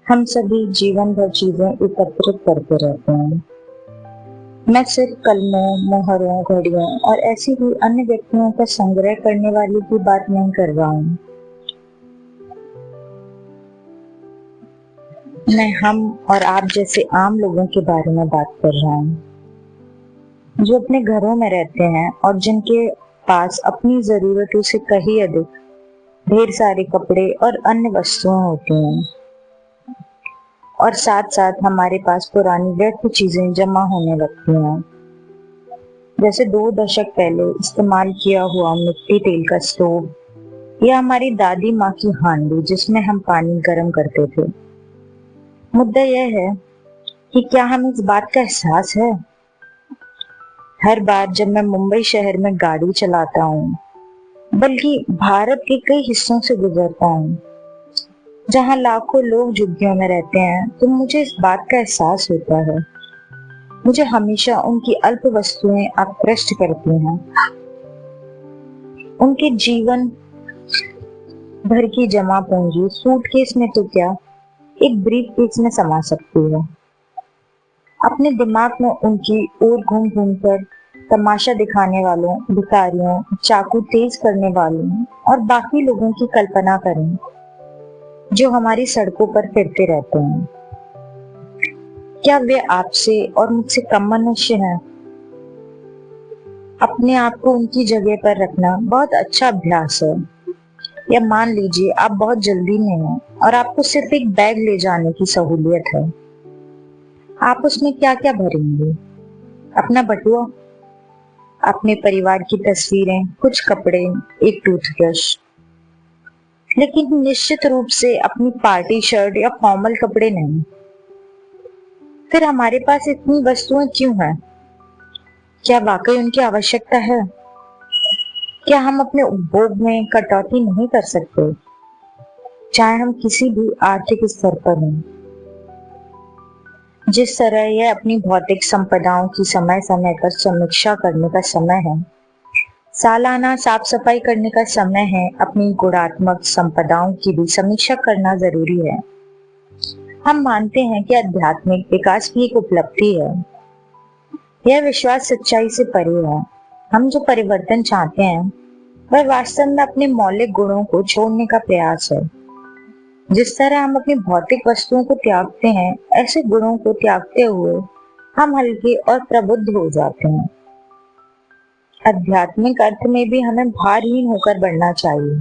हम सभी जीवन भर चीजें एकत्रित करते रहते हैं। मैं सिर्फ कलमों, मोहरों, घड़ियों और ऐसी ही अन्य व्यक्तियों का संग्रह करने वाले की बात नहीं कर रहा हूँ। मैं हम और आप जैसे आम लोगों के बारे में बात कर रहा हूँ, जो अपने घरों में रहते हैं और जिनके पास अपनी जरूरतों से कहीं अधिक ढेर सारे कपड़े और अन्य वस्तुएं होती हैं, और साथ साथ हमारे पास पुरानी व्यर्थ चीजें जमा होने लगती हैं, जैसे 2 दशक पहले इस्तेमाल किया हुआ मिट्टी तेल का स्टोव या हमारी दादी माँ की हांडी जिसमें हम पानी गर्म करते थे। मुद्दा यह है कि क्या हमें इस बात का एहसास है? हर बार जब मैं मुंबई शहर में गाड़ी चलाता हूँ, बल्कि भारत के कई हिस्सों से गुजरता हूँ जहाँ लाखों लोग झुग्गियों में रहते हैं, तो मुझे इस बात का एहसास होता है। मुझे हमेशा उनकी अल्प वस्तुएं आकृष्ट करती हैं। उनके जीवन भर की जमा पूंजी सूटकेस में तो क्या, एक ब्रीफकेस में समा सकती है। अपने दिमाग में उनकी ओर घूम घूम कर तमाशा दिखाने वालों, भिखारियों, चाकू तेज करने वालों और बाकी लोगों की कल्पना करें जो हमारी सड़कों पर फिरते रहते हैं। क्या वे आपसे और मुझसे कम मनुष्य हैं? अपने आप को उनकी जगह पर रखना बहुत अच्छा अभ्यास है। या मान लीजिए आप बहुत जल्दी में हैं और आपको सिर्फ एक बैग ले जाने की सहूलियत है। आप उसमें क्या क्या भरेंगे? अपना बटुआ, अपने परिवार की तस्वीरें, कुछ कपड़े, एक टूथब्रश, लेकिन निश्चित रूप से अपनी पार्टी शर्ट या फॉर्मल कपड़े नहीं। फिर हमारे पास इतनी वस्तुएं क्यों हैं? क्या वाकई उनकी आवश्यकता है? क्या हम अपने उपभोग में कटौती नहीं कर सकते, चाहे हम किसी भी आर्थिक स्तर पर हों? जिस तरह यह अपनी भौतिक संपदाओं की समय समय पर समीक्षा करने का समय है, सालाना साफ सफाई करने का समय है, अपनी गुणात्मक संपदाओं की भी समीक्षा करना जरूरी है। हम मानते हैं कि आध्यात्मिक विकास भी एक उपलब्धि है। यह विश्वास सच्चाई से परे है। हम जो परिवर्तन चाहते हैं वह वास्तव में अपने मौलिक गुणों को छोड़ने का प्रयास है। जिस तरह हम अपनी भौतिक वस्तुओं को त्यागते हैं, ऐसे गुणों को त्यागते हुए हम हल्के और प्रबुद्ध हो जाते हैं। आध्यात्मिक अर्थ में भी हमें भारहीन होकर बढ़ना चाहिए।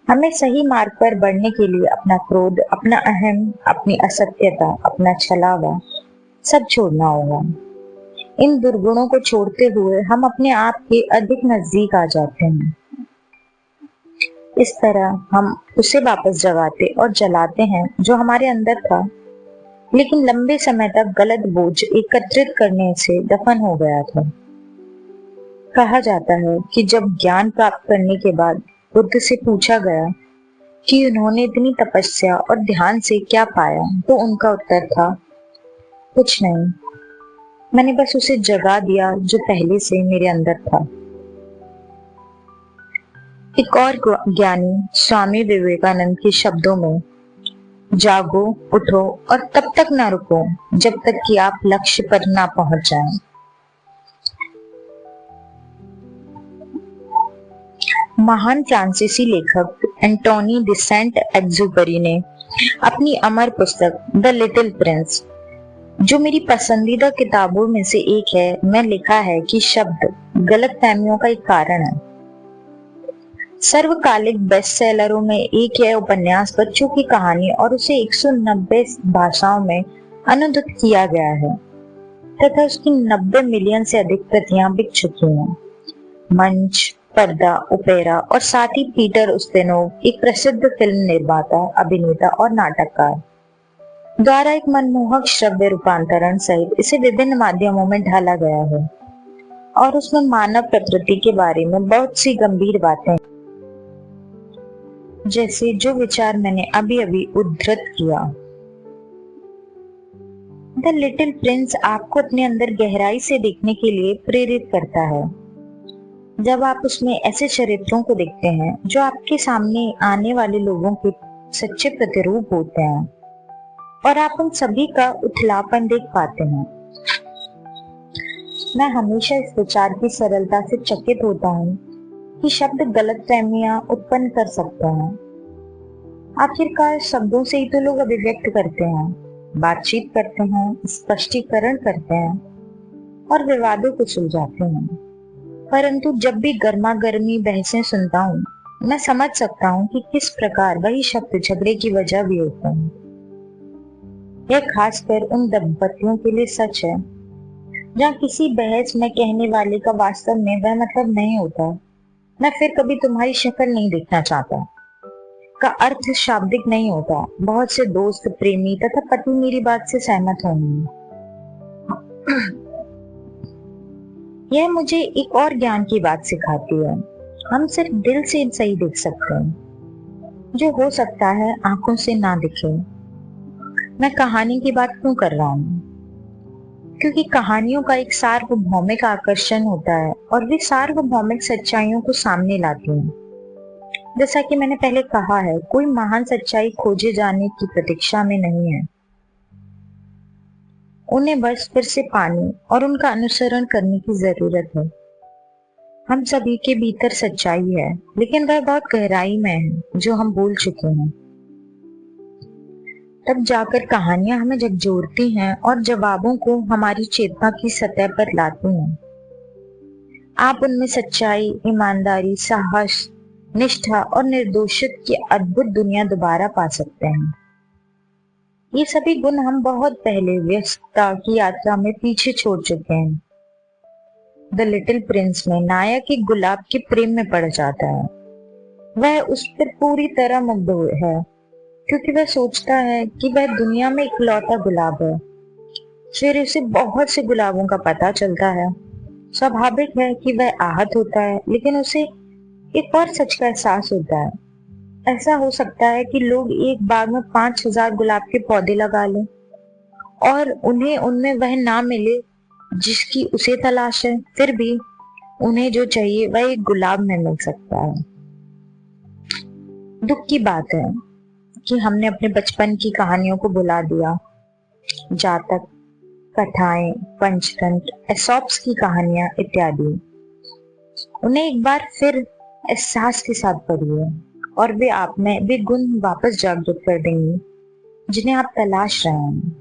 हमें सही मार्ग पर बढ़ने के लिए अपना क्रोध, अपना अहम, अपनी असत्यता, अपना छलावा सब छोड़ना होगा। इन दुर्गुणों को छोड़ते हुए हम अपने आप के अधिक नजदीक आ जाते हैं। इस तरह हम उसे वापस जगाते और जलाते हैं जो हमारे अंदर था, लेकिन लंबे समय तक गलत बोझ एकत्रित करने से दफन हो गया था। कहा जाता है कि जब ज्ञान प्राप्त करने के बाद बुद्ध से पूछा गया कि उन्होंने इतनी तपस्या और ध्यान से क्या पाया, तो उनका उत्तर था, कुछ नहीं, मैंने बस उसे जगा दिया जो पहले से मेरे अंदर था। एक और ज्ञानी स्वामी विवेकानंद के शब्दों में, जागो, उठो और तब तक ना रुको जब तक कि आप लक्ष्य पर ना पहुंच जाएं। महान फ्रांसीसी लेखक एंटोनी द सेंट एग्जुपेरी ने अपनी अमर पुस्तक द लिटिल प्रिंस, जो मेरी पसंदीदा किताबों में से एक है, में लिखा है कि शब्द गलतफहमियों का एक कारण है। सर्वकालिक बेस्ट सेलरों में एक यह उपन्यास बच्चों की कहानी और उसे 190 भाषाओं में अनुदित किया गया है तथा उसकी 90 मिलियन से अधिक प्रतियां बिक चुकी हैं। मंच, पर्दा, ओपेरा और साथ ही पीटर उस्तिनोव, एक प्रसिद्ध फिल्म निर्माता, अभिनेता और नाटककार, द्वारा एक मनमोहक श्रव्य रूपांतरण सहित इसे विभिन्न माध्यमों में ढाला गया है और उसमें मानव प्रकृति के बारे में बहुत सी गंभीर बातें, जैसे जो विचार मैंने अभी अभी उद्धृत किया। द लिटिल प्रिंस आपको अपने अंदर गहराई से देखने के लिए प्रेरित करता है। जब आप उसमें ऐसे चरित्रों को देखते हैं जो आपके सामने आने वाले लोगों के सच्चे प्रतिरूप होते हैं, और आप उन सभी का उथलापन देख पाते हैं। मैं हमेशा इस विचार की सरलता से चकित होता हूँ कि शब्द गलतफहमियां उत्पन्न कर सकते हैं। आखिरकार शब्दों से ही तो लोग अभिव्यक्त करते हैं, बातचीत करते हैं, स्पष्टीकरण करते हैं और विवादों को सुलझाते हैं। परंतु जब भी गर्मा गर्मी बहसें सुनता हूँ, मैं समझ सकता हूँ कि किस प्रकार वही शब्द झगड़े की वजह भी होते हैं। यह खासकर उन दंपतियों के लिए सच है जहाँ किसी बहस में कहने वाले का वास्तव में वह मतलब नहीं होता। मैं फिर कभी तुम्हारी शक्ल नहीं देखना चाहता का अर्थ शाब्दिक नहीं होता। बहुत से दोस्त, प्रेमी तथा पति मेरी बात से सहमत होंगे। यह मुझे एक और ज्ञान की बात सिखाती है। हम सिर्फ दिल से सही देख सकते हैं, जो हो सकता है आंखों से ना दिखे। मैं कहानी की बात क्यों कर रहा हूँ? क्योंकि कहानियों का एक सार्वभौमिक आकर्षण होता है और वे सार्वभौमिक सच्चाइयों को सामने लाती हैं। जैसा कि मैंने पहले कहा है, कोई महान सच्चाई खोजे जाने की प्रतीक्षा में नहीं है। उन्हें बस फिर से पाने और उनका अनुसरण करने की जरूरत है। हम सभी के भीतर सच्चाई है, लेकिन वह बहुत गहराई में है, जो हम भूल चुके हैं। तब जाकर कहानियां हमें झकझोरती हैं और जवाबों को हमारी चेतना की सतह पर लाती हैं। आप उनमें सच्चाई, ईमानदारी, साहस, निष्ठा और निर्दोषित की अद्भुत दुनिया दोबारा पा सकते हैं। ये सभी गुण हम बहुत पहले व्यस्तता की यात्रा में पीछे छोड़ चुके हैं। द लिटिल प्रिंस में नायक एक गुलाब के प्रेम में पड़ जाता है। वह उस पर पूरी तरह मुग्ध है, क्योंकि वह सोचता है कि वह दुनिया में इकलौता गुलाब है। फिर उसे बहुत से गुलाबों का पता चलता है। स्वाभाविक है कि वह आहत होता है, लेकिन उसे एक और सच का एहसास होता है। ऐसा हो सकता है कि लोग एक बाग में 5,000 गुलाब के पौधे लगा लें और उन्हें उनमें वह ना मिले जिसकी उसे तलाश है। फिर भी उन्हें जो चाहिए वह एक गुलाब में मिल सकता है। दुख की बात है कि हमने अपने बचपन की कहानियों को भुला दिया। जातक, कथाएं, पंचतंत्र, एसॉप्स की कहानियां इत्यादि। उन्हें एक बार फिर एहसास के साथ पढ़िए और वे आप में वे गुण वापस जागृत कर देंगे जिन्हें आप तलाश रहे हैं।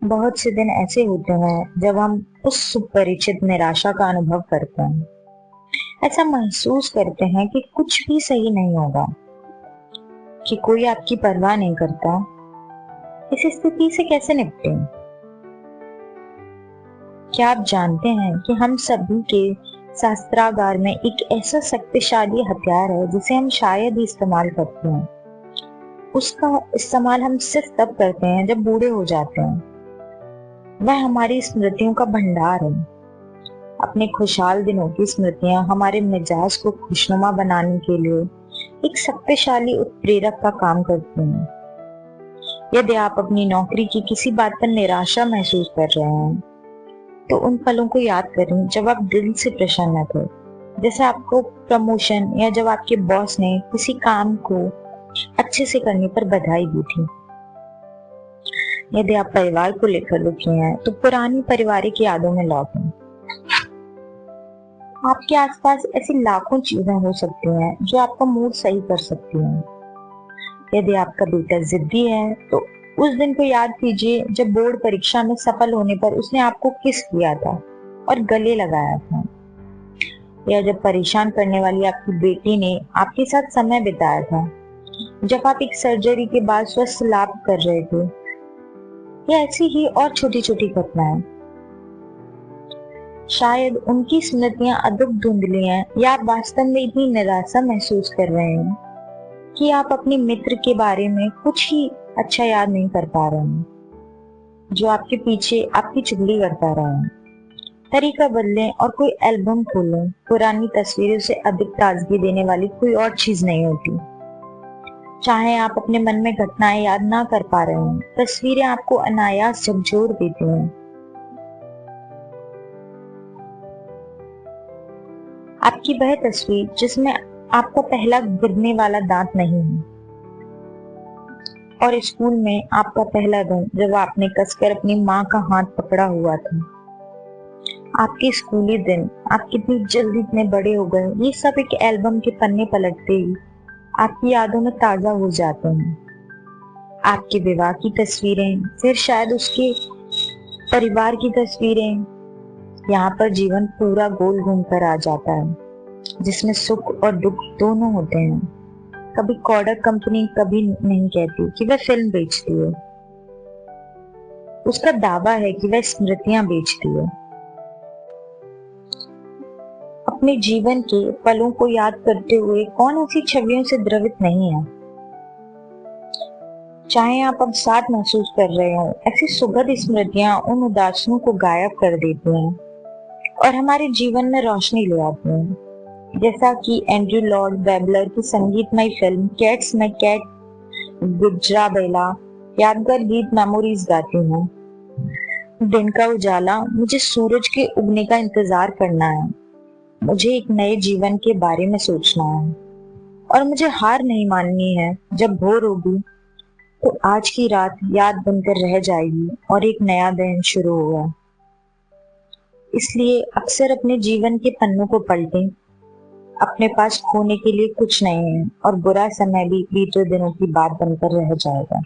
बहुत से दिन ऐसे होते हैं जब हम उस सुपरिचित निराशा का अनुभव करते हैं। ऐसा महसूस करते हैं कि कुछ भी सही नहीं होगा, कि कोई आपकी परवाह नहीं करता। इस स्थिति से कैसे निपटें? क्या आप जानते हैं कि हम सभी के शास्त्रागार में एक ऐसा शक्तिशाली हथियार है जिसे हम शायद ही इस्तेमाल करते हैं। उसका इस्तेमाल हम सिर्फ तब करते हैं जब बूढ़े हो जाते हैं। वह हमारी स्मृतियों का भंडार है। अपने खुशहाल दिनों की स्मृतियां हमारे मिजाज को खुशनुमा बनाने के लिए एक शक्तिशाली उत्प्रेरक का काम करती हैं। यदि आप अपनी नौकरी की किसी बात पर निराशा महसूस कर रहे हैं, तो उन पलों को याद करें जब आप दिल से प्रसन्न थे, जैसे आपको प्रमोशन या जब आपके बॉस ने किसी काम को अच्छे से करने पर बधाई दी थी। यदि आप परिवार को लेकर दुखी हैं, तो पुरानी पारिवारिक यादों में लौटें। आपके आसपास ऐसी लाखों चीजें हो सकती हैं जो आपका मूड सही कर सकती हैं। यदि आपका बेटा जिद्दी है, तो उस दिन को याद कीजिए जब बोर्ड परीक्षा में सफल होने पर उसने आपको किस किया था और गले लगाया था, या जब परेशान करने वाली आपकी बेटी ने आपके साथ समय बिताया था, जब आप एक सर्जरी के बाद स्वस्थ लाभ कर रहे थे। ये ऐसी ही और छोटी छोटी घटनाएं। शायद उनकी स्मृतियां अधिक धुंधली हैं, या आप वास्तव में इतनी निराशा महसूस कर रहे हैं कि आप अपने मित्र के बारे में कुछ ही अच्छा याद नहीं कर पा रहे हैं, जो आपके पीछे आपकी चुगली करता रहा है। तरीका बदलें और कोई एल्बम खोलें। पुरानी तस्वीरों से अधिक ताजगी देने वाली कोई और चीज नहीं होती। चाहे आप अपने मन में घटनाएं याद ना कर पा रहे हैं, तस्वीरें आपको अनायास झकझोर देती हैं। आपकी वह तस्वीर जिसमें आपका पहला गिरने वाला दांत नहीं है, और स्कूल में आपका पहला दिन जब आपने कसकर अपनी माँ का हाथ पकड़ा हुआ था। आपके स्कूली दिन, आप कितनी जल्दी इतने बड़े हो गए, ये सब एक एल्बम के पन्ने पलटते ही आपकी यादों में ताजा हो जाते हैं। आपके विवाह की तस्वीरें, फिर शायद उसके परिवार की तस्वीरें। यहाँ पर जीवन पूरा गोल घूम कर आ जाता है, जिसमें सुख और दुख दोनों होते हैं। कभी कोडक कंपनी कभी नहीं कहती कि वह फिल्म बेचती है, उसका दावा है कि वह स्मृतियां बेचती है। अपने जीवन के पलों को याद करते हुए कौन ऐसी छवियों से द्रवित नहीं है। चाहे आप अब साथ महसूस कर रहे हो, ऐसी सुखद स्मृतियां उन उदासियों को गायब कर देती हैं और हमारे जीवन में रोशनी ले आती हैं। जैसा कि एंड्रयू लॉर्ड वेबलर की संगीतमय फिल्म कैट्स में कैट गुजराबेला यादगार गीत मेमोरीज गाती हैं। दिन का उजाला, मुझे सूरज के उगने का इंतजार करना है, मुझे एक नए जीवन के बारे में सोचना है और मुझे हार नहीं माननी है। जब भोर होगी तो आज की रात याद बनकर रह जाएगी और एक नया दिन शुरू होगा। इसलिए अक्सर अपने जीवन के पन्नों को पलटें। अपने पास खोने के लिए कुछ नहीं है और बुरा समय भी बीते दिनों की बात बनकर रह जाएगा।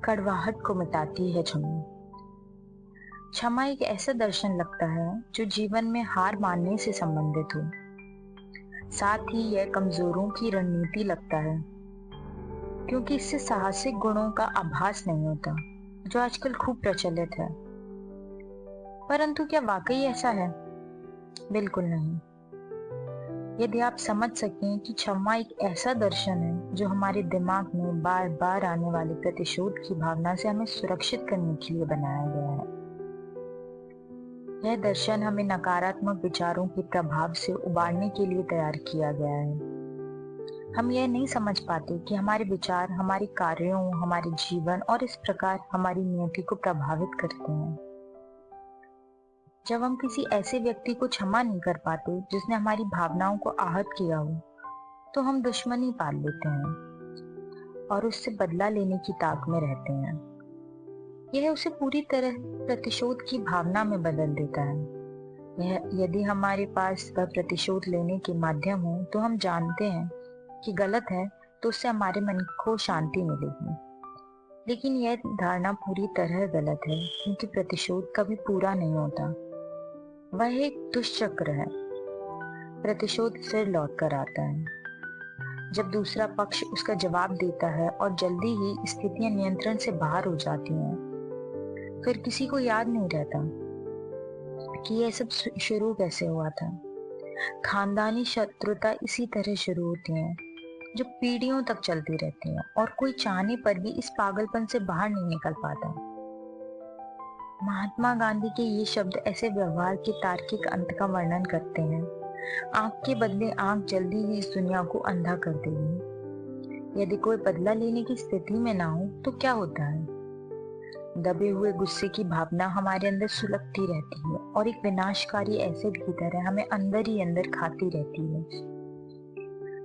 कड़वाहट को मिटाती है क्षमा। क्षमा एक ऐसा दर्शन लगता है जो जीवन में हार मानने से संबंधित हो। साथ ही यह कमजोरों की रणनीति लगता है, क्योंकि इससे साहसिक गुणों का आभास नहीं होता, जो आजकल खूब प्रचलित है। परंतु क्या वाकई ऐसा है? बिल्कुल नहीं। यदि आप समझ सकें कि क्षमा एक ऐसा दर्शन है जो हमारे दिमाग में बार बार आने वाले प्रतिशोध की भावना से हमें सुरक्षित करने के लिए बनाया गया है। यह दर्शन हमें नकारात्मक विचारों के प्रभाव से उबारने के लिए तैयार किया गया है। हम यह नहीं समझ पाते कि हमारे विचार हमारे कार्यों, हमारे जीवन और इस प्रकार हमारी नियति को प्रभावित करते हैं। जब हम किसी ऐसे व्यक्ति को क्षमा नहीं कर पाते जिसने हमारी भावनाओं को आहत किया हो, तो हम दुश्मनी पाल लेते हैं और उससे बदला लेने की ताक में रहते हैं। यह उसे पूरी तरह प्रतिशोध की भावना में बदल देता है। यदि हमारे पास वह प्रतिशोध लेने के माध्यम हो, तो हम जानते हैं कि गलत है, तो उससे हमारे मन को शांति मिलेगी। लेकिन यह धारणा पूरी तरह गलत है, क्योंकि प्रतिशोध कभी पूरा नहीं होता। वह एक दुष्चक्र है। प्रतिशोध फिर लौट कर आता है जब दूसरा पक्ष उसका जवाब देता है और जल्दी ही स्थितियां नियंत्रण से बाहर हो जाती हैं। फिर किसी को याद नहीं रहता कि यह सब शुरू कैसे हुआ था। खानदानी शत्रुता इसी तरह शुरू होती है, जो पीढ़ियों तक चलती रहती है और कोई चाहने पर भी इस पागलपन से बाहर नहीं निकल पाता। महात्मा गांधी के ये शब्द ऐसे व्यवहार के तार्किक अंत का वर्णन करते हैं। आंख के बदले आंख जल्दी ही इस दुनिया को अंधा कर देगी। यदि कोई बदला लेने की स्थिति में ना हो तो क्या होता है? दबे हुए गुस्से की भावना हमारे अंदर सुलगती रहती है और एक विनाशकारी एसिड की तरह हमें अंदर ही अंदर खाती रहती है।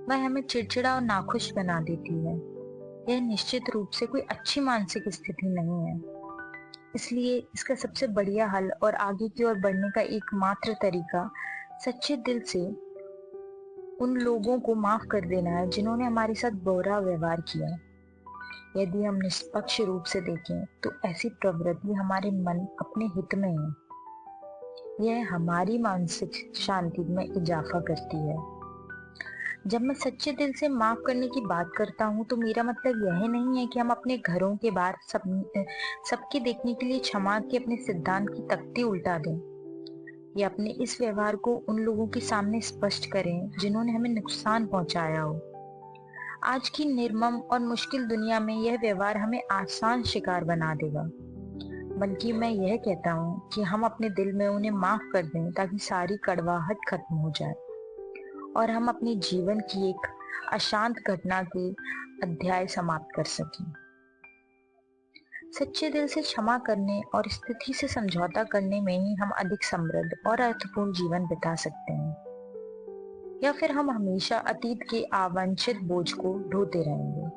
वह हमें चिड़चिड़ा और नाखुश बना देती है। यह निश्चित रूप से कोई अच्छी मानसिक स्थिति नहीं है। इसलिए इसका सबसे बढ़िया हल और आगे की ओर बढ़ने का एकमात्र तरीका सच्चे दिल से उन लोगों को माफ कर देना है जिन्होंने हमारे साथ बुरा व्यवहार किया। यदि हम निष्पक्ष रूप से देखें तो ऐसी प्रवृत्ति हमारे मन अपने हित में है। यह हमारी मानसिक शांति में इजाफा करती है। जब मैं सच्चे दिल से माफ करने की बात करता हूँ तो मेरा मतलब यह नहीं है कि हम अपने घरों के बाहर सबके देखने के लिए क्षमा के अपने सिद्धांत की तख्ती उल्टा दें या अपने इस व्यवहार को उन लोगों के सामने स्पष्ट करें जिन्होंने हमें नुकसान पहुंचाया हो। आज की निर्मम और मुश्किल दुनिया में यह व्यवहार हमें आसान शिकार बना देगा। बल्कि मैं यह कहता हूँ कि हम अपने दिल में उन्हें माफ कर दें ताकि सारी कड़वाहट खत्म हो जाए और हम अपने जीवन की एक अशांत घटना के अध्याय समाप्त कर सकें। सच्चे दिल से क्षमा करने और स्थिति से समझौता करने में ही हम अधिक समृद्ध और अर्थपूर्ण जीवन बिता सकते हैं। या फिर हम हमेशा अतीत के अवांछित बोझ को ढोते रहेंगे?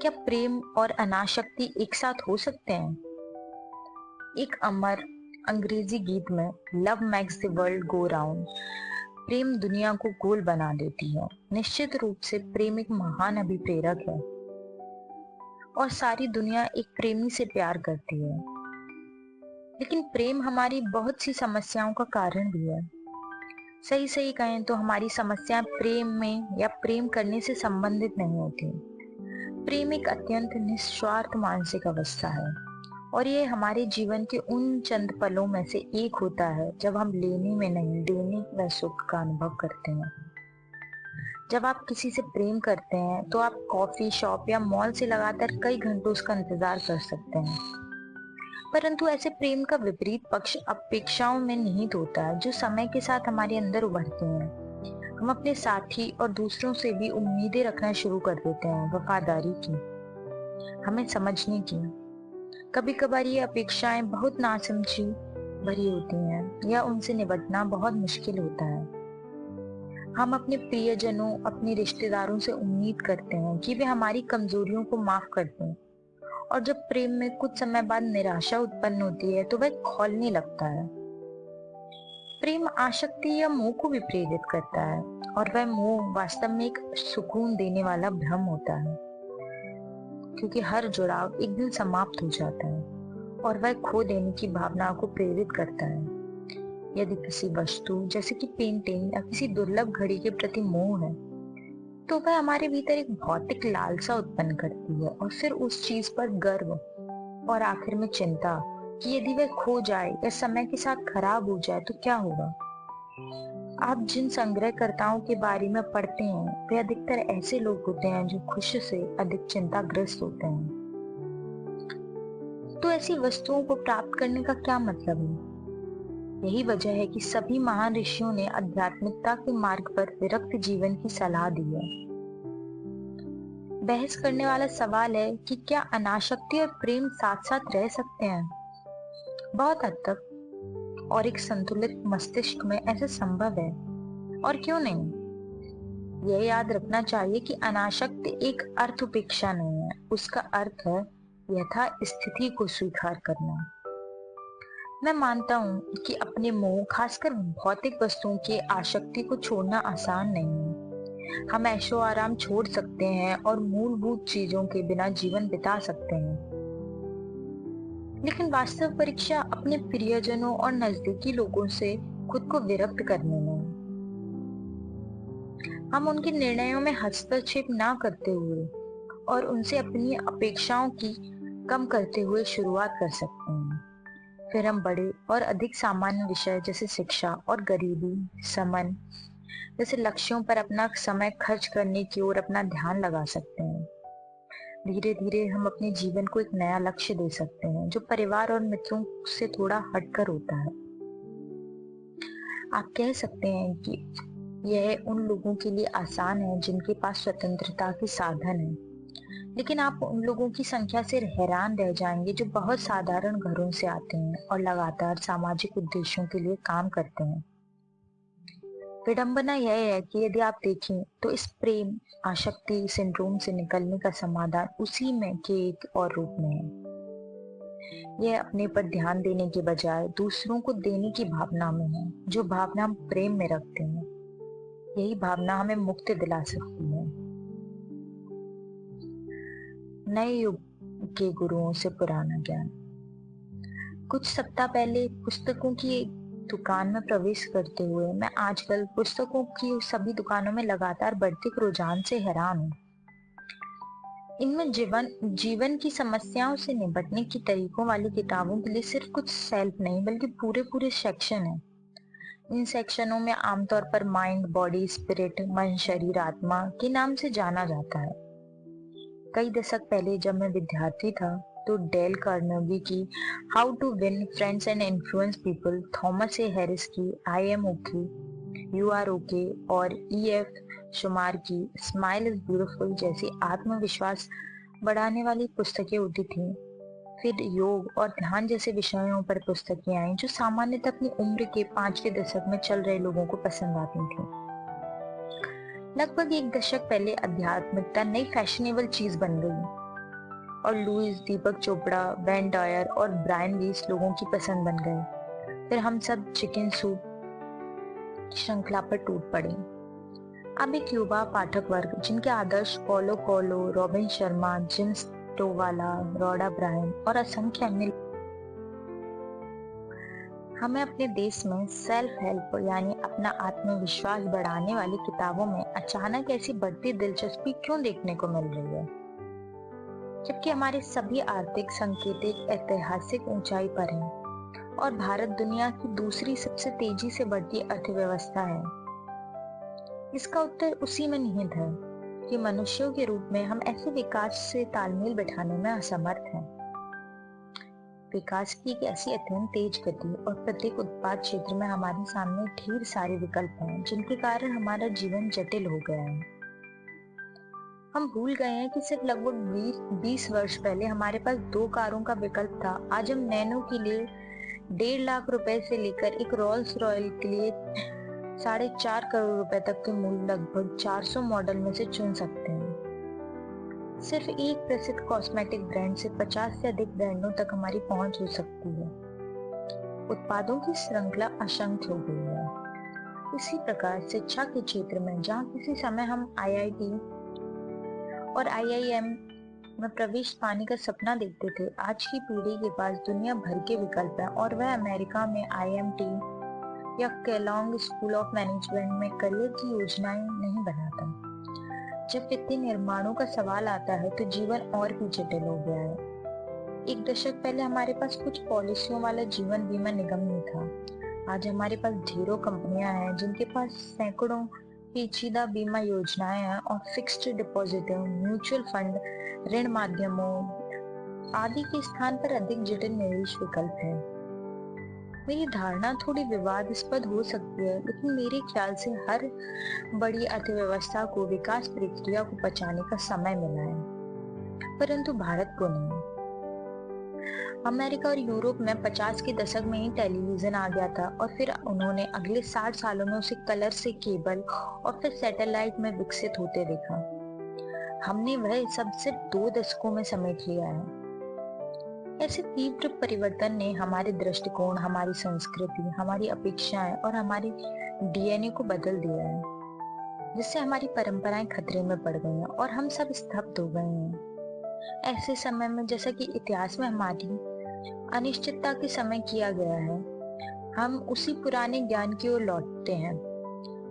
क्या प्रेम और अनासक्ति एक साथ हो सकते हैं? एक अमर अंग्रेजी गीत में love makes the world go round, प्रेम दुनिया को गोल बना देती है। निश्चित रूप से प्रेम एक महान अभिप्रेरक है और सारी दुनिया एक प्रेमी से प्यार करती है। लेकिन प्रेम हमारी बहुत सी समस्याओं का कारण भी है। सही सही कहें तो हमारी समस्याएं प्रेम में या प्रेम करने से संबंधित नहीं होती। प्रेम एक अत्यंत निस्वार्थ मानसिक अवस्था है और ये हमारे जीवन के उन चंद पलों में से एक होता है जब हम लेने में नहीं, देने व सुख का अनुभव करते हैं। जब आप किसी से प्रेम करते हैं तो आप कॉफी शॉप या मॉल से लगातार कई घंटों उसका इंतजार कर सकते हैं, परंतु ऐसे प्रेम का विपरीत पक्ष अपेक्षाओं में निहित होता है, जो समय के साथ हमारे अंदर उभरते हैं। हम अपने साथी और दूसरों से भी उम्मीदें रखना शुरू कर देते हैं, वफादारी की, हमें समझने की। कभी कभार ये अपेक्षाएं बहुत नासमझी भरी होती हैं या उनसे निपटना बहुत मुश्किल होता है। हम अपने प्रियजनों, अपने रिश्तेदारों से उम्मीद करते हैं कि वे हमारी कमजोरियों को माफ कर दें, और जब प्रेम में कुछ समय बाद निराशा उत्पन्न होती है तो वह खौलने लगता है। प्रेम आसक्ति या मोह को भी प्रेरित करता है और वह मोह वास्तव में एक सुकून देने वाला भ्रम होता है, क्योंकि हर जुड़ाव एक दिन समाप्त हो जाता है और वह खो देने की भावना को प्रेरित करता है। यदि किसी वस्तु जैसे कि पेंटिंग या किसी दुर्लभ घड़ी के प्रति मोह है तो वह हमारे भीतर एक भौतिक लालसा उत्पन्न करती है और फिर उस चीज पर गर्व और आखिर में चिंता कि यदि वह खो जाए या समय के साथ खराब हो जाए तो क्या होगा। आप जिन संग्रहकर्ताओं के बारे में पढ़ते हैं वे अधिकतर ऐसे लोग होते हैं जो खुशी से अधिक चिंताग्रस्त होते हैं। तो ऐसी वस्तुओं को प्राप्त करने का क्या मतलब है? यही वजह है कि सभी महान ऋषियों ने आध्यात्मिकता के मार्ग पर विरक्त जीवन की सलाह दी है। बहस करने वाला सवाल है कि क्या अनासक्ति और प्रेम साथ साथ रह सकते हैं? बहुत हद तक, और एक संतुलित मस्तिष्क में ऐसा संभव है, और क्यों नहीं। यह याद रखना चाहिए कि अनासक्ति एक अर्थ उपेक्षा नहीं है, उसका अर्थ है यथा स्थिति को स्वीकार करना। मैं मानता हूँ कि अपने मोह, खासकर भौतिक वस्तुओं की आसक्ति को छोड़ना आसान नहीं है। हम ऐशो आराम छोड़ सकते हैं और मूलभूत चीजों के बिना जीवन बिता सकते हैं, लेकिन वास्तव परीक्षा अपने प्रियजनों और नजदीकी लोगों से खुद को विरक्त करने में। हम उनके निर्णयों में हस्तक्षेप ना करते हुए और उनसे अपनी अपेक्षाओं की कम करते हुए शुरुआत कर सकते हैं। फिर हम बड़े और अधिक सामान्य विषय जैसे शिक्षा और गरीबी, समन जैसे लक्ष्यों पर अपना समय खर्च करने की ओर अपना ध्यान लगा सकते हैं। धीरे धीरे हम अपने जीवन को एक नया लक्ष्य दे सकते हैं जो परिवार और मित्रों से थोड़ा हटकर होता है। आप कह सकते हैं कि यह उन लोगों के लिए आसान है जिनके पास स्वतंत्रता के साधन है, लेकिन आप उन लोगों की संख्या से हैरान रह जाएंगे जो बहुत साधारण घरों से आते हैं और लगातार सामाजिक उद्देश्यों के लिए काम करते हैं। विडंबना यह है कि यदि आप देखें तो इस प्रेम आसक्ति सिंड्रोम से निकलने का समाधान उसी में के एक और रूप में है। यह अपने पर ध्यान देने के बजाय दूसरों को देने की भावना में है, जो भावना हम प्रेम में रखते हैं। यही भावना हमें मुक्ति दिला सकती है। नए युग के गुरुओं से पुराना ज्ञान। कुछ सप्ताह पहले पुस्तकों की दुकान में प्रवेश करते हुए मैं आजकल पुस्तकों की सभी दुकानों में लगातार बढ़ते रुझान से हैरान हूँ। इनमें जीवन की समस्याओं से निपटने की तरीकों वाली किताबों के लिए सिर्फ कुछ शेल्फ नहीं बल्कि पूरे पूरे सेक्शन है। इन सेक्शनों में आमतौर पर माइंड, बॉडी, स्पिरिट, मन, शरीर, आत्मा के नाम से जाना जाता है। कई दशक पहले जब मैं विद्यार्थी था तो डेल कार्नेगी की how to win friends and influence people, Thomas A Harris की I am okay you are okay और EF शुमार की स्माइल इज ब्यूटीफुल जैसी आत्मविश्वास बढ़ाने वाली पुस्तकें होती थी। फिर योग और ध्यान जैसे विषयों पर पुस्तकें आई जो सामान्यतः अपनी उम्र के 5वें दशक में चल रहे लोगों को पसंद आती थी। लगभग एक दशक पहले आध्यात्मिकता नई फैशनेबल चीज बन गई और Louis, Deepak Chopra, when Dyer और ब्रायन वीस लोगों की पसंद बन गए। फिर हम सब चिकन सूप की श्रृंखला पर टूट पड़े। अब एक युवा पाठक वर्ग जिनके आदर्श Paulo Coelho, Robin Sharma, Jim टोवाला, रॉडा ब्रायन और असंख्य अन्य, हमें अपने देश में सेल्फ हेल्प यानी अपना आत्मविश्वास बढ़ाने वाली किताबों में अचानक ऐसी बढ़ती दिलचस्पी क्यों देखने को मिल रही है, जबकि हमारे सभी आर्थिक संकेत एक ऐतिहासिक ऊंचाई पर हैं और भारत दुनिया की दूसरी सबसे तेजी से बढ़ती अर्थव्यवस्था है। इसका उत्तर उसी में निहित है कि मनुष्यों के रूप में हम ऐसे विकास से तालमेल बिठाने में असमर्थ हैं। विकास की एक ऐसी अत्यंत तेज गति और प्रत्येक उत्पाद क्षेत्र में हमारे सामने ढेर सारे विकल्प हैं जिनके कारण हमारा जीवन जटिल हो गया है। हम भूल गए हैं कि सिर्फ लगभग 20 वर्ष पहले हमारे पास 2 कारों का विकल्प था। आज हम नैनो के लिए 1.5 लाख रुपए से लेकर एक रोल्स रॉयल के लिए 4.5 करोड़ रुपए तक के मूल्य लगभग 400 मॉडल में से चुन सकते हैं। सिर्फ एक प्रसिद्ध कॉस्मेटिक ब्रांड से 50 से अधिक ब्रांडों तक हमारी पहुंच हो सकती है। उत्पादों की श्रृंखला असंख्य हो गई है। इसी प्रकार शिक्षा के क्षेत्र में जहां किसी समय हम आईआईटी और आईआईएम में प्रवेश पाने का सपना देखते थे, आज की पीढ़ी के पास दुनिया भर के विकल्प हैं और वह अमेरिका में आईएमटी या केलॉन्ग स्कूल ऑफ मैनेजमेंट में करियर की योजनाएं नहीं बनाता। जब वित्तीय निर्माणों का सवाल आता है तो जीवन और भी जटिल हो गया है। एक दशक पहले हमारे पास कुछ पॉलिसियों वाला जीवन बीमा निगम नहीं था। आज हमारे पास ढेरों कंपनियां हैं जिनके पास सैकड़ों पेचीदा बीमा योजनाएं हैं और फिक्स्ड डिपॉजिटों, म्यूचुअल फंड, ऋण माध्यमों आदि के स्थान पर अधिक जटिल निवेश विकल्प है। मेरी धारणा थोड़ी विवादास्पद हो सकती है, लेकिन मेरे ख्याल से हर बड़ी अर्थव्यवस्था को विकास प्रक्रिया को पचाने का समय मिला है, परंतु भारत को नहीं। अमेरिका और यूरोप में 50 के दशक में ही टेलीविजन आ गया था और फिर उन्होंने अगले 60 सालों में उसे कलर से केबल और फिर सैटेलाइट में विकसित होते देखा। हमने वह सब सिर्फ 2 दशकों में समेट लिया है। ऐसे तीव्र परिवर्तन ने हमारे दृष्टिकोण, हमारी संस्कृति, हमारी अपेक्षाएं और हमारे डीएनए को बदल दिया है, जिससे हमारी परंपराएं खतरे में पड़ गई हैं और हम सब स्तब्ध हो गए हैं। ऐसे समय में जैसा कि इतिहास में हमारी अनिश्चितता के समय किया गया है, हम उसी पुराने ज्ञान की ओर लौटते हैं,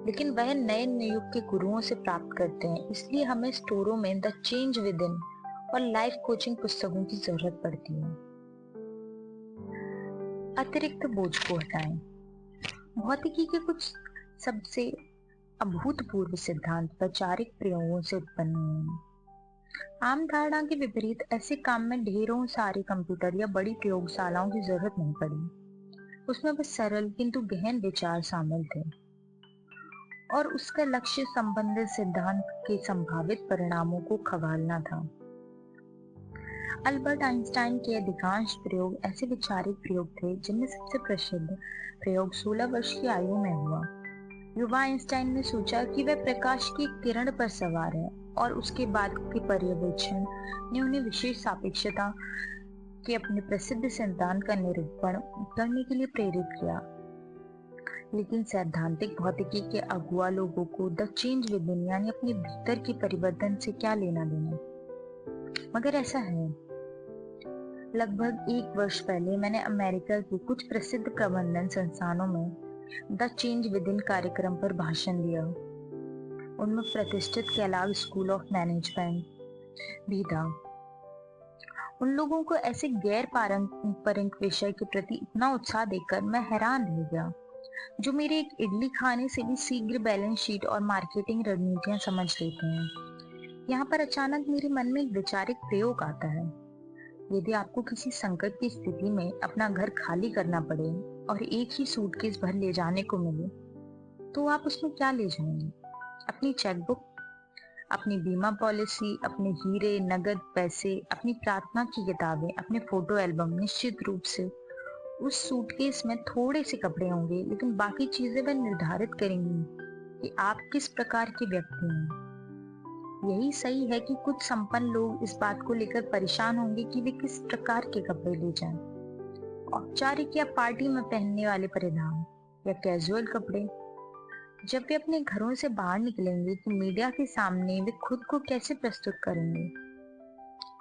लेकिन वह नए युग के गुरुओं से प्राप्त करते हैं। इसलिए हमें स्टोरों में द चेंज विद इन और लाइफ कोचिंग पुस्तकों की जरूरत पड़ती है। अतिरिक्त बोझ को हटाएं। भौतिकी के कुछ सबसे अभूतपूर्व सिद्धांत वैचारिक प्रयोगों से उत्पन्न हुए हैं। आम धारणा के विपरीत ऐसे काम में ढेरों सारे कंप्यूटर या बड़ी प्रयोगशालाओं की जरूरत नहीं पड़ी। उसमें बस सरल किंतु गहन विचार शामिल थे और उसका लक्ष्य संबंधित सिद्धांत के संभावित परिणामों को खंगालना था। अल्बर्ट आइंस्टाइन के अधिकांश प्रयोग ऐसे वैचारिक प्रयोग थे जिनमें सबसे प्रसिद्ध प्रयोग 16 वर्ष की आयु में हुआ। युवा आइंस्टाइन ने सोचा कि वह प्रकाश की किरण पर सवार है और उसके बाद के पर्यवेक्षण ने उन्हें विशेष सापेक्षता के अपने प्रसिद्ध सिद्धांत का निरूपण करने के लिए प्रेरित किया। लेकिन सैद्धांतिक भौतिकी के अगुआ लोगों को द चेंज विद इन यानी अपने भीतर के परिवर्तन से क्या लेना देना। मगर ऐसा है। लगभग 1 वर्ष पहले मैंने अमेरिका के कुछ प्रसिद्ध प्रबंधन संस्थानों में द चेंज विद इन कार्यक्रम पर भाषण दिया। उनमें प्रतिष्ठित केलॉग स्कूल ऑफ मैनेजमेंट भी था। उन लोगों को ऐसे गैर पारंपरिक विषय के प्रति इतना उत्साह देखकर मैं हैरान रह गया, जो मेरे एक इडली खाने से भी शीघ्र बैलेंस शीट और मार्केटिंग रणनीतियां समझ लेते हैं। यहाँ पर अचानक मेरे मन में एक वैचारिक प्रयोग आता है। यदि आपको किसी संकट की स्थिति में अपना घर खाली करना पड़े और एक ही सूटकेस भर ले जाने को मिले, तो आप उसमें क्या ले जाएंगे? अपनी चेकबुक, अपनी बीमा पॉलिसी, अपने हीरे, नगद पैसे, अपनी प्रार्थना की किताबें, अपने फोटो एल्बम। निश्चित रूप से उस सूटकेस में थोड़े से कपड़े होंगे, लेकिन बाकी चीजें वह निर्धारित करेंगी कि आप किस प्रकार के व्यक्ति हैं। यही सही है कि कुछ संपन्न लोग इस बात को लेकर परेशान होंगे कि वे किस प्रकार के कपड़े ले जाएं। औपचारिक या पार्टी में पहनने वाले परिधान या कैजुअल कपड़े। जब वे अपने घरों से बाहर निकलेंगे कि मीडिया के सामने वे खुद को कैसे प्रस्तुत करेंगे।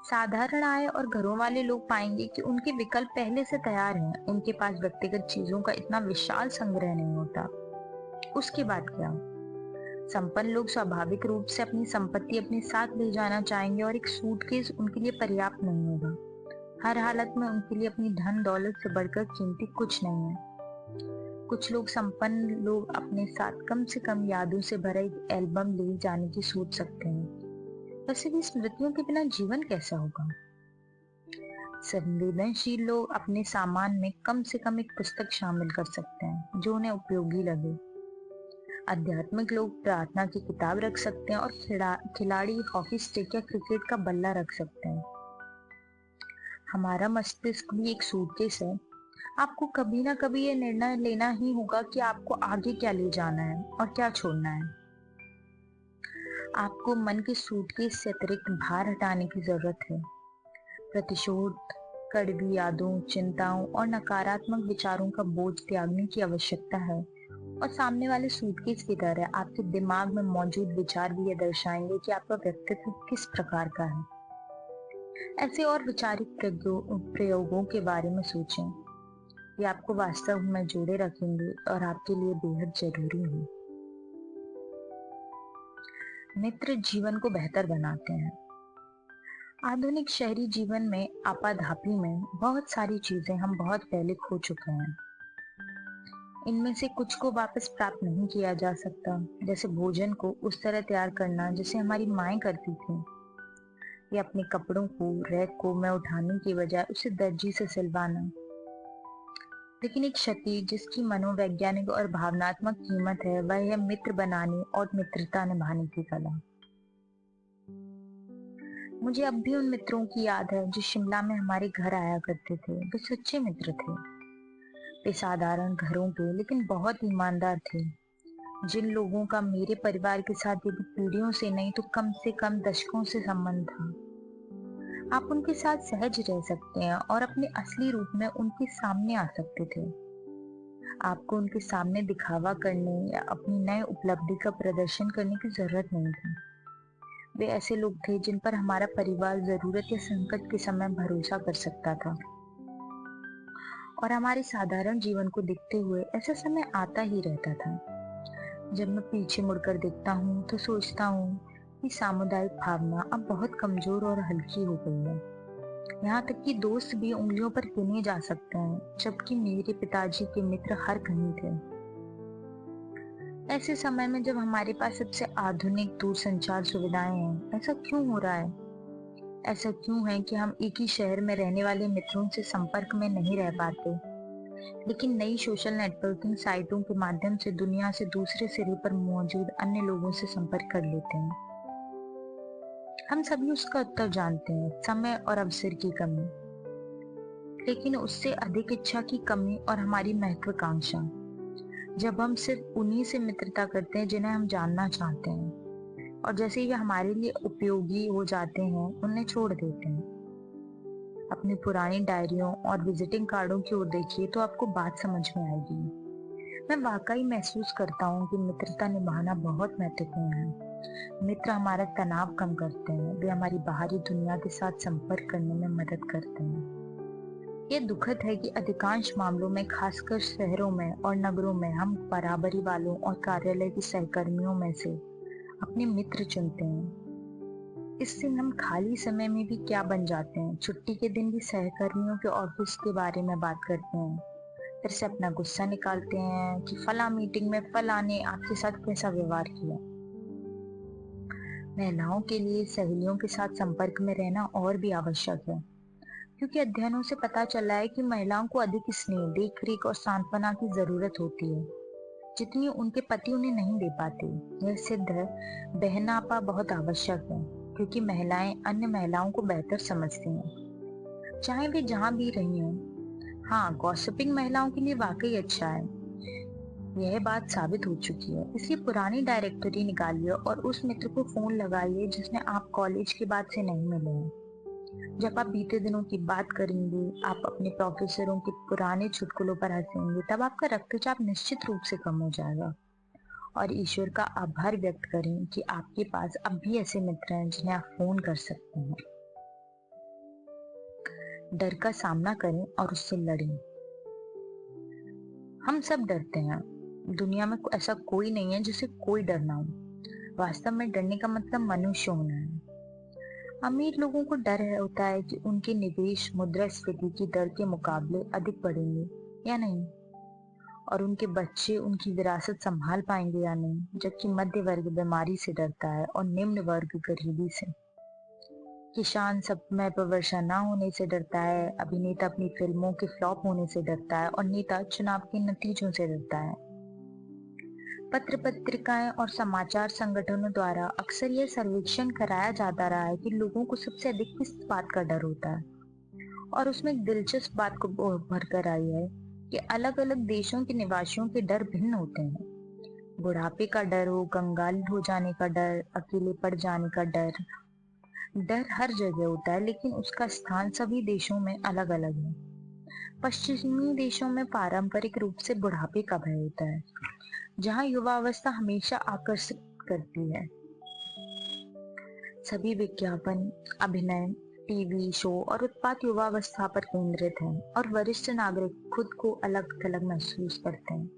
साधारण आय और घरों वाले लोग पाएंगे कि उनके विकल्प पहले से तैयार हैं। उनके पास व्यक्तिगत चीजों का इतना विशाल संग्रह नहीं होता। उसके बाद क्या? संपन्न लोग स्वाभाविक रूप से अपनी संपत्ति अपने साथ ले जाना चाहेंगे और एक सूटकेस उनके लिए पर्याप्त नहीं होगा। हर हालत में उनके लिए अपनी धन दौलत से बढ़कर कीमती कुछ नहीं है। कुछ लोग, संपन्न लोग, अपने साथ कम से कम यादों से भरा एक एल्बम ले जाने की सोच सकते हैं। वैसे भी स्मृतियों के बिना जीवन कैसा होगा? संवेदनशील लोग अपने सामान में कम से कम एक पुस्तक शामिल कर सकते हैं जो उन्हें उपयोगी लगे। आध्यात्मिक लोग प्रार्थना की किताब रख सकते हैं और खिलाड़ी हॉकी स्टिक या क्रिकेट का बल्ला रख सकते हैं। हमारा मस्तिष्क भी एक सूटकेस है। आपको कभी ना कभी ये निर्णय लेना ही होगा कि आपको आगे क्या ले जाना है और क्या छोड़ना है। आपको मन के सूटकेस से अतिरिक्त भार हटाने की जरूरत है। प्रतिशोध, कड़वी यादों, चिंताओं और नकारात्मक विचारों का बोझ त्यागने की आवश्यकता है। और सामने वाले सूटकेस की तरह आपके दिमाग में मौजूद विचार भी ये दर्शाएंगे कि आपका व्यक्तित्व किस प्रकार का है। ऐसे और वैचारिक प्रयोगों के बारे में सोचें। ये आपको वास्तव में जोड़े रखेंगे और आपके लिए बेहद जरूरी है। मित्र जीवन को बेहतर बनाते हैं। आधुनिक शहरी जीवन में आपाधापी में बहुत सारी चीजें हम बहुत पहले खो चुके हैं। इनमें से कुछ को वापस प्राप्त नहीं किया जा सकता, जैसे भोजन को उस तरह तैयार करना जैसे हमारी माएं करती थी, या अपने कपड़ों को रैक को में उठाने की बजाय उसे दर्जी से सिलवाना। लेकिन एक क्षति जिसकी मनोवैज्ञानिक और भावनात्मक कीमत है वह है मित्र बनाने और मित्रता निभाने की कला। मुझे अब भी उन मित्रों की याद है जो शिमला में हमारे घर आया करते थे। वे सच्चे मित्र थे। वे साधारण घरों के लेकिन बहुत ईमानदार थे, जिन लोगों का मेरे परिवार के साथ यदि पीढ़ियों से नहीं तो कम से कम दशकों से संबंध था। आप उनके साथ सहज रह सकते हैं और अपने असली रूप में उनके सामने आ सकते थे। आपको उनके सामने दिखावा करने या अपनी नई उपलब्धि का प्रदर्शन करने की जरूरत नहीं थी। वे ऐसे लोग थे जिन पर हमारा परिवार जरूरत या संकट के समय भरोसा कर सकता था। और हमारे साधारण जीवन को देखते हुए ऐसा समय आता ही रहता था। जब मैं पीछे मुड़कर देखता हूँ तो सोचता हूँ कि सामुदायिक भावना अब बहुत कमजोर और हल्की हो गई है। यहाँ तक कि दोस्त भी उंगलियों पर गिने जा सकते हैं, जबकि मेरे पिताजी के मित्र हर कहीं थे। ऐसे समय में जब हमारे पास सबसे आधुनिक दूरसंचार सुविधाएं हैं, ऐसा क्यों हो रहा है? ऐसा क्यों है कि हम एक ही शहर में रहने वाले मित्रों से संपर्क में नहीं रह पाते, लेकिन नई सोशल नेटवर्किंग साइटों के माध्यम से दुनिया से दूसरे सिरे पर मौजूद अन्य लोगों से संपर्क कर लेते हैं? हम सभी उसका उत्तर जानते हैं, समय और अवसर की कमी, लेकिन उससे अधिक इच्छा की कमी और हमारी महत्वाकांक्षा। जब हम सिर्फ उन्हीं से मित्रता करते हैं जिन्हें हम जानना चाहते हैं, और जैसे ये हमारे लिए उपयोगी हो जाते हैं उन्हें छोड़ देते हैं। अपनी पुरानी डायरियों और विजिटिंग कार्डों की ओर देखिए तो आपको बात समझ में आएगी। मैं वाकई महसूस करता हूँ कि मित्रता निभाना बहुत महत्वपूर्ण है। मित्र हमारा तनाव कम करते हैं, वे हमारी बाहरी दुनिया के साथ संपर्क करने में मदद करते हैं। ये दुखद है कि अधिकांश मामलों में, खासकर शहरों में और नगरों में, हम बराबरी वालों और कार्यालय के सहकर्मियों में से अपने मित्र चुनते हैं। इससे हम खाली समय में भी क्या बन जाते हैं। छुट्टी के दिन भी सहकर्मियों के ऑफिस के बारे में बात करते हैं, फिर से अपना गुस्सा निकालते हैं कि फला मीटिंग में फला ने आपके साथ कैसा व्यवहार किया। महिलाओं के लिए सहेलियों के साथ संपर्क में रहना और भी आवश्यक है, क्योंकि अध्ययनों से पता चला है कि महिलाओं को अधिक स्नेह, देखरेख और सांत्वना की जरूरत होती है। जितनी उनके पति उन्हें नहीं दे पाते। यह सिद्ध है बहनापा बहुत आवश्यक है, क्योंकि महिलाएं अन्य महिलाओं को बेहतर समझती हैं, चाहे वे जहां भी रही हों। हाँ, गॉसिपिंग महिलाओं के लिए वाकई अच्छा है, यह बात साबित हो चुकी है। इसलिए पुरानी डायरेक्टरी निकालिए और उस मित्र को फोन लगाइए जिसने आप कॉलेज के बाद से नहीं मिले हैं। जब आप बीते दिनों की बात करेंगे, आप अपने प्रोफेसरों के पुराने चुटकुलों पर हंसेंगे, तब आपका रक्तचाप निश्चित रूप से कम हो जाएगा। और ईश्वर का आभार व्यक्त करें कि आपके पास अब भी ऐसे मित्र हैं जिन्हें आप फोन कर सकते हैं। डर का सामना करें और उससे लड़ें। हम सब डरते हैं, दुनिया में ऐसा कोई नहीं है जिसे कोई डर ना हो। वास्तव में डरने का मतलब मनुष्य होना है। अमीर लोगों को डर होता है कि उनके निवेश मुद्रास्फीति की दर के मुकाबले अधिक बढ़ेंगे या नहीं, और उनके बच्चे उनकी विरासत संभाल पाएंगे या नहीं, जबकि मध्य वर्ग बीमारी से डरता है और निम्न वर्ग गरीबी से। किसान समय पर वर्षा न होने से डरता है, अभिनेता अपनी फिल्मों के फ्लॉप होने से डरता है, और नेता चुनाव के नतीजों से डरता है। पत्र पत्रिकाएं और समाचार संगठनों द्वारा अक्सर यह सर्वेक्षण कराया जाता रहा है कि लोगों को सबसे अधिक किस बात का डर होता है, और उसमें एक दिलचस्प बात को उभर कर आई है कि अलग अलग देशों के निवासियों के डर भिन्न होते हैं। बुढ़ापे का डर हो, कंगाल हो जाने का डर, अकेले पड़ जाने का डर हर जगह होता है, लेकिन उसका स्थान सभी देशों में अलग अलग है। पश्चिमी देशों में पारंपरिक रूप से बुढ़ापे का भय होता है, जहां युवा अवस्था हमेशा आकर्षित करती है। सभी विज्ञापन, अभिनय, टीवी शो और उत्पाद युवावस्था पर केंद्रित हैं, और वरिष्ठ नागरिक खुद को अलग थलग महसूस करते हैं,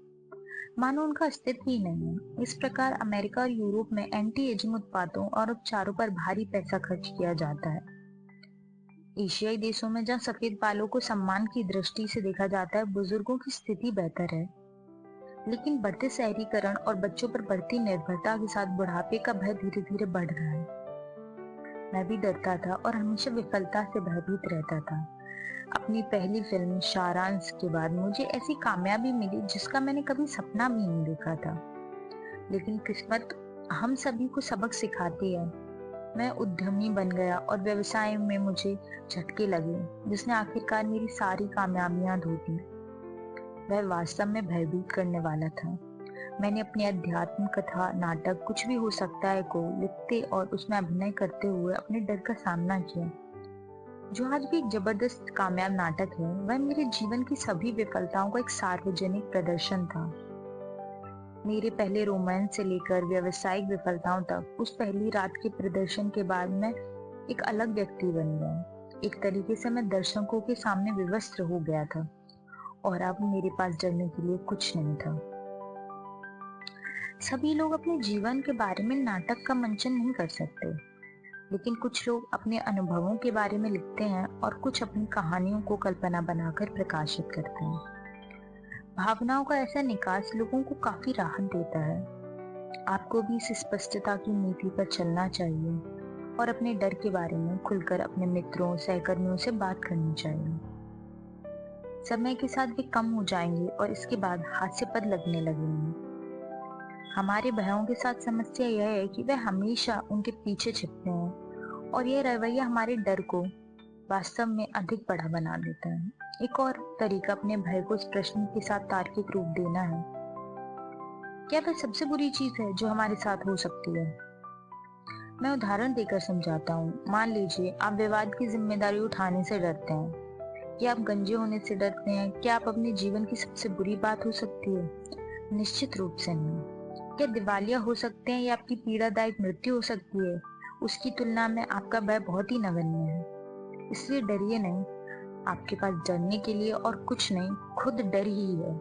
मानो उनका अस्तित्व ही नहीं है। इस प्रकार अमेरिका और यूरोप में एंटी एजिंग उत्पादों और उपचारों पर भारी पैसा खर्च किया जाता है। एशियाई देशों में जहां सफेद बालों को सम्मान की दृष्टि से देखा जाता है, बुजुर्गों की स्थिति बेहतर है, लेकिन बढ़ते शहरीकरण और बच्चों पर बढ़ती निर्भरता के साथ बुढ़ापे का भय धीरे धीरे बढ़ रहा है। मैं भी डरता था और हमेशा विफलता से भयभीत रहता था। अपनी पहली फिल्म सारांश के बाद मुझे ऐसी कामयाबी मिली जिसका मैंने कभी सपना भी नहीं देखा था, लेकिन किस्मत हम सभी को सबक सिखाती है। मैं उद्यमी बन गया और व्यवसाय में मुझे झटके लगे, जिसने आखिरकार मेरी सारी कामयाबियां धो दी। वह वास्तव में भयभीत करने वाला था। मैंने अपनी अध्यात्म कथा, नाटक कुछ भी हो सकता है को लिखते और उसमें अभिनय करते हुए अपने डर का सामना किया। जो आज भी एक जबरदस्त कामयाब नाटक है, वह मेरे जीवन की सभी विफलताओं का एक सार्वजनिक प्रदर्शन था। मेरे पहले रोमांस से लेकर व्यावसायिक विफलताओं तक, उस पहली रात के प्रदर्शन के बाद मैं एक अलग व्यक्ति बन गया। एक तरीके से मैं दर्शकों के सामने विवस्त्र हो गया था, और अब मेरे पास डरने के लिए कुछ नहीं था। सभी लोग अपने जीवन के बारे में नाटक का मंचन नहीं कर सकते, लेकिन कुछ लोग अपने अनुभवों के बारे में लिखते हैं और कुछ अपनी कहानियों को कल्पना बनाकर प्रकाशित करते हैं। भावनाओं का ऐसा निकास लोगों को काफी राहत देता है। आपको भी इस स्पष्टता की नीति पर चलना चाहिए और अपने डर के बारे में खुलकर अपने मित्रों, सहकर्मियों से बात करनी चाहिए। समय के साथ वे कम हो जाएंगे और इसके बाद हास्यास्पद लगने लगेंगे। हमारे भयों के साथ समस्या यह है कि वे हमेशा उनके पीछे छिपते हैं, और यह रवैया हमारे डर को वास्तव में अधिक बड़ा बना देता है। एक और तरीका अपने भय को इस प्रश्न के साथ तार्किक रूप देना है, क्या वह सबसे बुरी चीज है जो हमारे साथ हो सकती है? मैं उदाहरण देकर समझाता हूँ। मान लीजिए आप विवाद की जिम्मेदारी उठाने से डरते हैं, क्या आप गंजे होने से डरते हैं? क्या आप अपने जीवन की सबसे बुरी बात हो सकती है? निश्चित रूप से नहीं। क्या दिवालिया हो सकते हैं या आपकी पीड़ादायक मृत्यु हो सकती है? उसकी तुलना में आपका भय बहुत ही नगण्य है। इसलिए डरिए नहीं, आपके पास डरने के लिए और कुछ नहीं, खुद डर ही है।